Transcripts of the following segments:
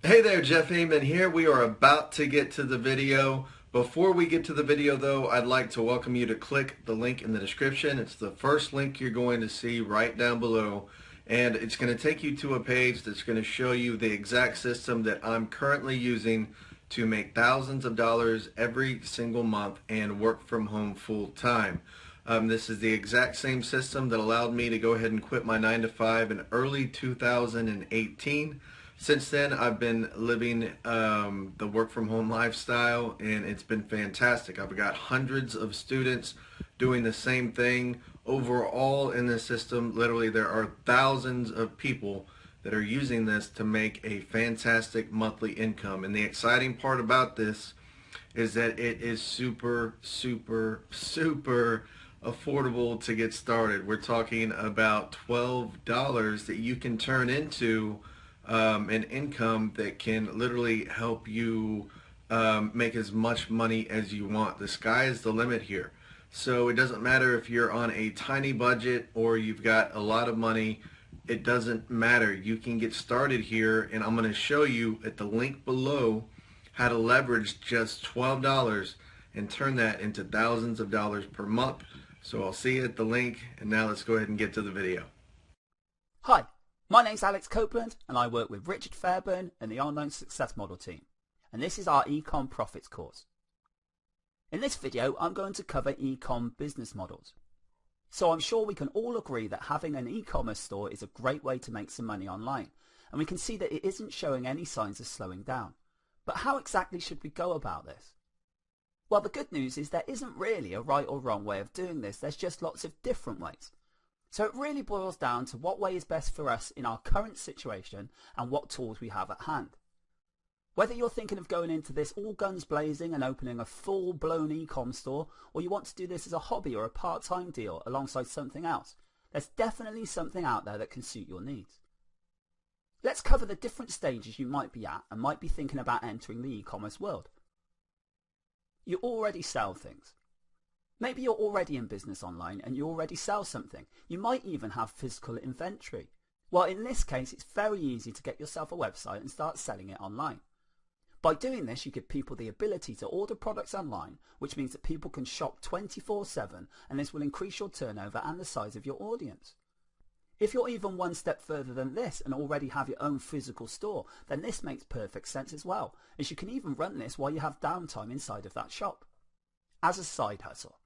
Hey there, Jeff Heyman here. We are about to get to the video. Before we get to the video though, I'd like to welcome you to click the link in the description. It's the first link you're going to see right down below. And it's going to take you to a page that's going to show you the exact system that I'm currently using to make thousands of dollars every single month and work from home full time. This is the exact same system that allowed me to go ahead and quit my 9 to 5 in early 2018. Since then, I've been living the work from home lifestyle, and it's been fantastic. I've got hundreds of students doing the same thing. Overall in this system, literally there are thousands of people that are using this to make a fantastic monthly income. And the exciting part about this is that it is super affordable to get started. We're talking about $12 that you can turn into an income that can literally help you make as much money as you want. The sky is the limit here. So it doesn't matter if you're on a tiny budget or you've got a lot of money. It doesn't matter. You can get started here, and I'm going to show you at the link below how to leverage just $12 and turn that into thousands of dollars per month. So I'll see you at the link, and now let's go ahead and get to the video. Hi, my name's Alex Copeland and I work with Richard Fairburn and the Online Success Model team, and this is our Ecom Profits course. In this video I'm going to cover Ecom business models. So I'm sure we can all agree that having an e-commerce store is a great way to make some money online, and we can see that it isn't showing any signs of slowing down. But how exactly should we go about this? Well, the good news is there isn't really a right or wrong way of doing this, there's just lots of different ways. So it really boils down to what way is best for us in our current situation and what tools we have at hand. Whether you're thinking of going into this all guns blazing and opening a full-blown e-com store, or you want to do this as a hobby or a part-time deal alongside something else, there's definitely something out there that can suit your needs. Let's cover the different stages you might be at and might be thinking about entering the e-commerce world. You already sell things. Maybe you're already in business online and you already sell something. You might even have physical inventory. Well, in this case, it's very easy to get yourself a website and start selling it online. By doing this, you give people the ability to order products online, which means that people can shop 24/7, and this will increase your turnover and the size of your audience. If you're even one step further than this and already have your own physical store, then this makes perfect sense as well, as you can even run this while you have downtime inside of that shop, as a side hustle.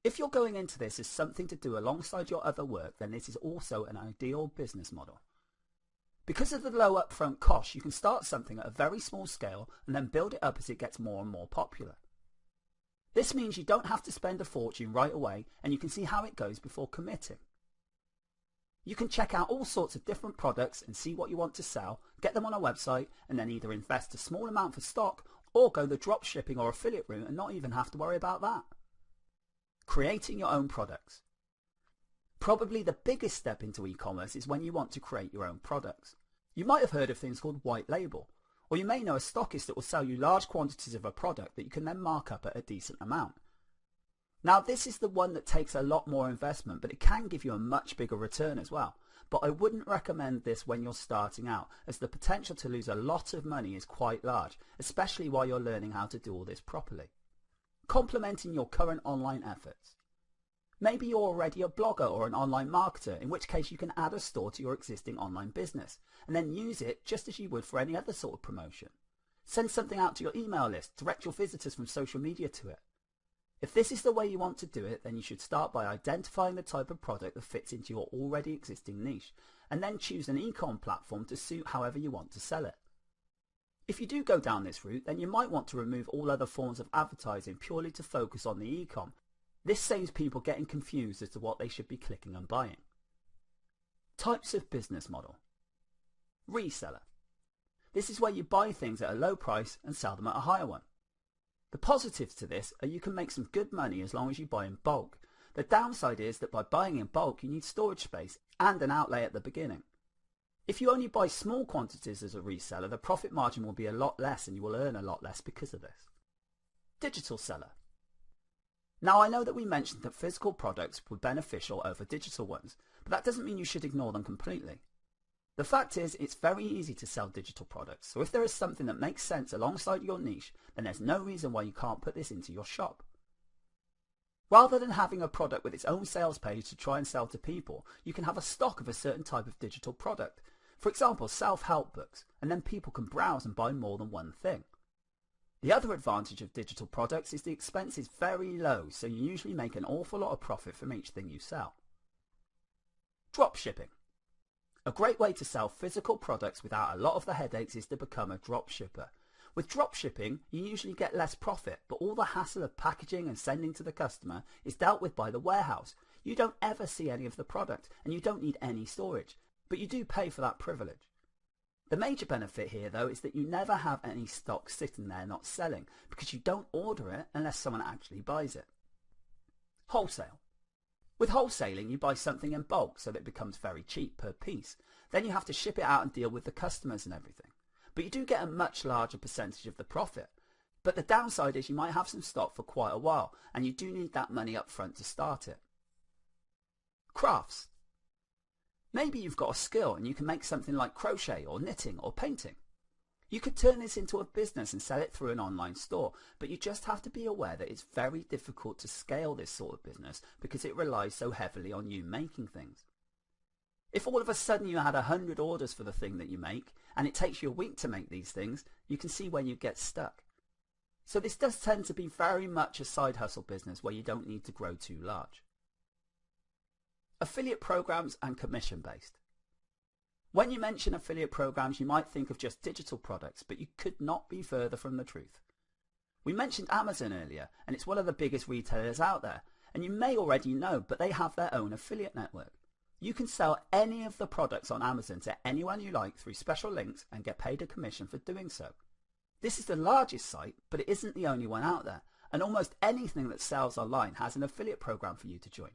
If you're going into this as something to do alongside your other work, then this is also an ideal business model. Because of the low upfront costs, you can start something at a very small scale and then build it up as it gets more and more popular. This means you don't have to spend a fortune right away, and you can see how it goes before committing. You can check out all sorts of different products and see what you want to sell, get them on a website, and then either invest a small amount for stock or go the drop shipping or affiliate route and not even have to worry about that. Creating your own products. Probably the biggest step into e-commerce is when you want to create your own products. You might have heard of things called white label, or you may know a stockist that will sell you large quantities of a product that you can then mark up at a decent amount. Now, this is the one that takes a lot more investment, but it can give you a much bigger return as well. But I wouldn't recommend this when you're starting out, as the potential to lose a lot of money is quite large, especially while you're learning how to do all this properly. Complementing your current online efforts. Maybe you're already a blogger or an online marketer, in which case you can add a store to your existing online business and then use it just as you would for any other sort of promotion. Send something out to your email list, direct your visitors from social media to it. If this is the way you want to do it, then you should start by identifying the type of product that fits into your already existing niche, and then choose an e-com platform to suit however you want to sell it. If you do go down this route, then you might want to remove all other forms of advertising purely to focus on the e-com. This saves people getting confused as to what they should be clicking and buying. Types of business model. Reseller. This is where you buy things at a low price and sell them at a higher one. The positives to this are you can make some good money as long as you buy in bulk. The downside is that by buying in bulk you need storage space and an outlay at the beginning. If you only buy small quantities as a reseller, the profit margin will be a lot less and you will earn a lot less because of this. Digital seller. Now, I know that we mentioned that physical products were beneficial over digital ones, but that doesn't mean you should ignore them completely. The fact is, it's very easy to sell digital products, so if there is something that makes sense alongside your niche, then there's no reason why you can't put this into your shop. Rather than having a product with its own sales page to try and sell to people, you can have a stock of a certain type of digital product. For example, self-help books, and then people can browse and buy more than one thing. The other advantage of digital products is the expense is very low, so you usually make an awful lot of profit from each thing you sell. Drop shipping. A great way to sell physical products without a lot of the headaches is to become a drop shipper. With drop shipping, you usually get less profit, but all the hassle of packaging and sending to the customer is dealt with by the warehouse. You don't ever see any of the product, and you don't need any storage, but you do pay for that privilege. The major benefit here, though, is that you never have any stock sitting there not selling, because you don't order it unless someone actually buys it. Wholesale. With wholesaling, you buy something in bulk so that it becomes very cheap per piece. Then you have to ship it out and deal with the customers and everything. But you do get a much larger percentage of the profit. But the downside is you might have some stock for quite a while, and you do need that money up front to start it. Crafts. Maybe you've got a skill and you can make something like crochet or knitting or painting. You could turn this into a business and sell it through an online store, but you just have to be aware that it's very difficult to scale this sort of business because it relies so heavily on you making things. If all of a sudden you had 100 orders for the thing that you make, and it takes you a week to make these things, you can see where you get stuck. So this does tend to be very much a side hustle business where you don't need to grow too large. Affiliate programs and commission based. When you mention affiliate programs, you might think of just digital products, but you could not be further from the truth. We mentioned Amazon earlier, and it's one of the biggest retailers out there, and you may already know, but they have their own affiliate network. You can sell any of the products on Amazon to anyone you like through special links and get paid a commission for doing so. This is the largest site, but it isn't the only one out there, and almost anything that sells online has an affiliate program for you to join.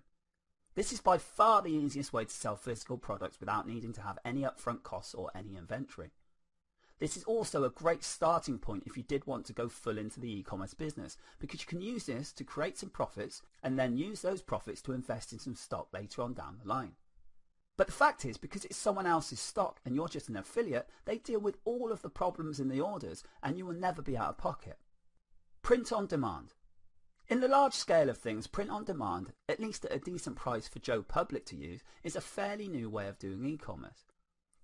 This is by far the easiest way to sell physical products without needing to have any upfront costs or any inventory. This is also a great starting point if you did want to go full into the e-commerce business, because you can use this to create some profits and then use those profits to invest in some stock later on down the line. But the fact is, because it's someone else's stock and you're just an affiliate, they deal with all of the problems in the orders and you will never be out of pocket. Print on demand. In the large scale of things, print on demand, at least at a decent price for Joe Public to use, is a fairly new way of doing e-commerce.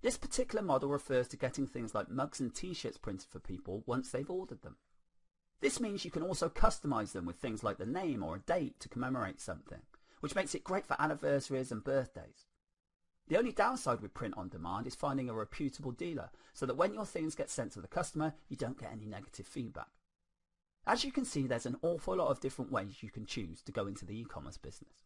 This particular model refers to getting things like mugs and t-shirts printed for people once they've ordered them. This means you can also customize them with things like the name or a date to commemorate something, which makes it great for anniversaries and birthdays. The only downside with print on demand is finding a reputable dealer, so that when your things get sent to the customer, you don't get any negative feedback. As you can see, there's an awful lot of different ways you can choose to go into the e-commerce business.